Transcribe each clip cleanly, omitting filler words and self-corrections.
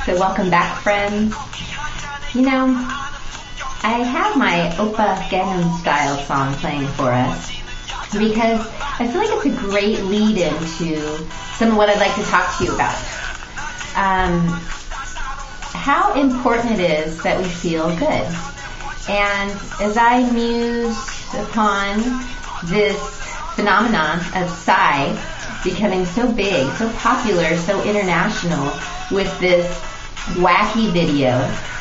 So welcome back, friends. You know, I have my Oppa Gangnam Style song playing for us because I feel like it's a great lead into some of what I'd like to talk to you about. How important it is that we feel good. And as I muse upon this phenomenon of Psy becoming so big, so popular, so international with this wacky video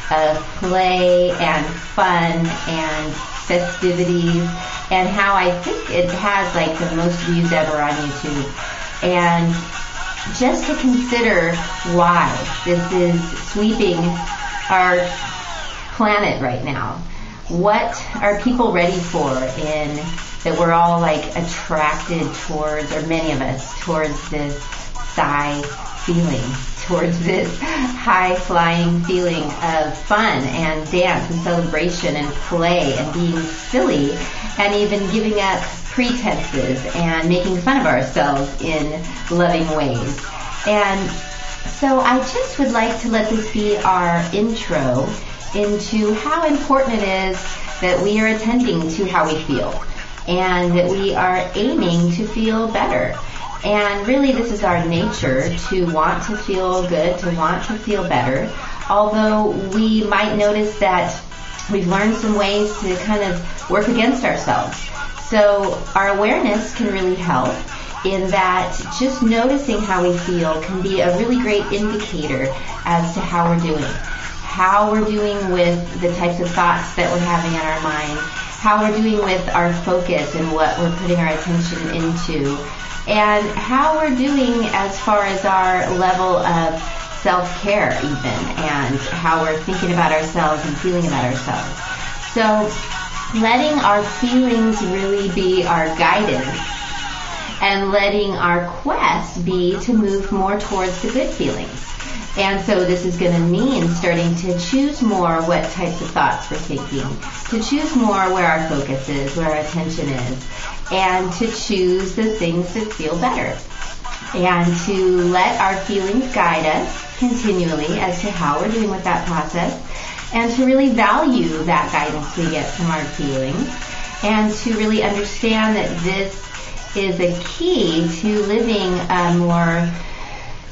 of play and fun and festivities, and how I think it has like the most views ever on YouTube. And just to consider why this is sweeping our planet right now. What are people ready for in that we're all like attracted towards, or many of us, towards this Psy feeling, towards this high-flying feeling of fun and dance and celebration and play and being silly and even giving up pretenses and making fun of ourselves in loving ways. And so I just would like to let this be our intro into how important it is that we are attending to how we feel and that we are aiming to feel better. And really this is our nature, to want to feel good, to want to feel better, although we might notice that we've learned some ways to kind of work against ourselves. So our awareness can really help in that just noticing how we feel can be a really great indicator as to how we're doing. How we're doing with the types of thoughts that we're having in our mind, how we're doing with our focus and what we're putting our attention into, and how we're doing as far as our level of self-care even, and how we're thinking about ourselves and feeling about ourselves. So letting our feelings really be our guidance and letting our quest be to move more towards the good feelings. And so this is going to mean starting to choose more what types of thoughts we're thinking, to choose more where our focus is, where our attention is, and to choose the things that feel better. And to let our feelings guide us continually as to how we're doing with that process, and to really value that guidance we get from our feelings, and to really understand that this is a key to living a more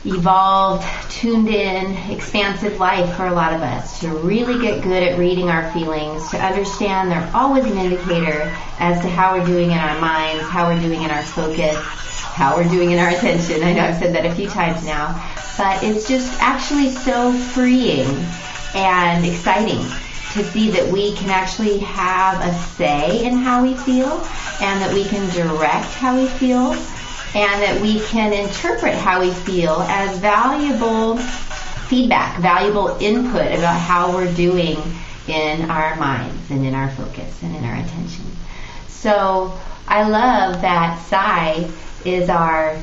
evolved, tuned in, expansive life for a lot of us, to really get good at reading our feelings, to understand they're always an indicator as to how we're doing in our minds, how we're doing in our focus, how we're doing in our attention. I know I've said that a few times now, but it's just actually so freeing and exciting to see that we can actually have a say in how we feel, and that we can direct how we feel, and that we can interpret how we feel as valuable feedback, valuable input about how we're doing in our minds and in our focus and in our attention. So I love that Psy is our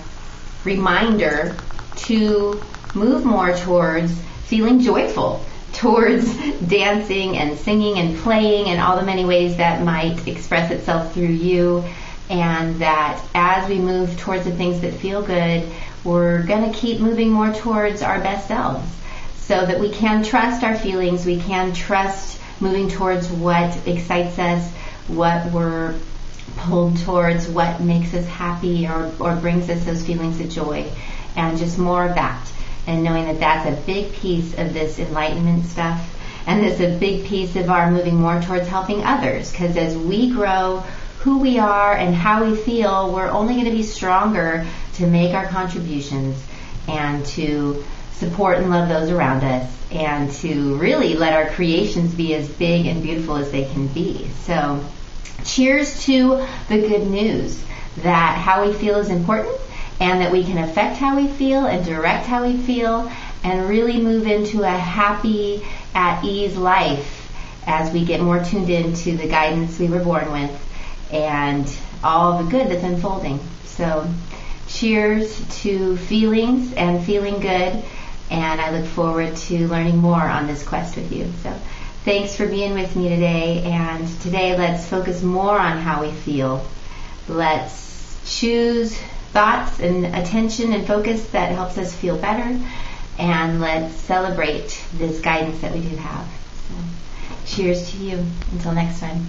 reminder to move more towards feeling joyful, towards dancing and singing and playing and all the many ways that might express itself through you. And that as we move towards the things that feel good, we're going to keep moving more towards our best selves, so that we can trust our feelings, we can trust moving towards what excites us, what we're pulled towards, what makes us happy or brings us those feelings of joy, and just more of that. And knowing that that's a big piece of this enlightenment stuff, and this is a big piece of our moving more towards helping others, because as we grow who we are and how we feel, we're only going to be stronger to make our contributions and to support and love those around us, and to really let our creations be as big and beautiful as they can be. So cheers to the good news that how we feel is important, and that we can affect how we feel and direct how we feel, and really move into a happy, at ease life as we get more tuned into the guidance we were born with and all the good that's unfolding. So cheers to feelings and feeling good, and I look forward to learning more on this quest with you. So thanks for being with me today, and today let's focus more on how we feel. Let's choose thoughts and attention and focus that helps us feel better, and let's celebrate this guidance that we do have. So, cheers to you. Until next time.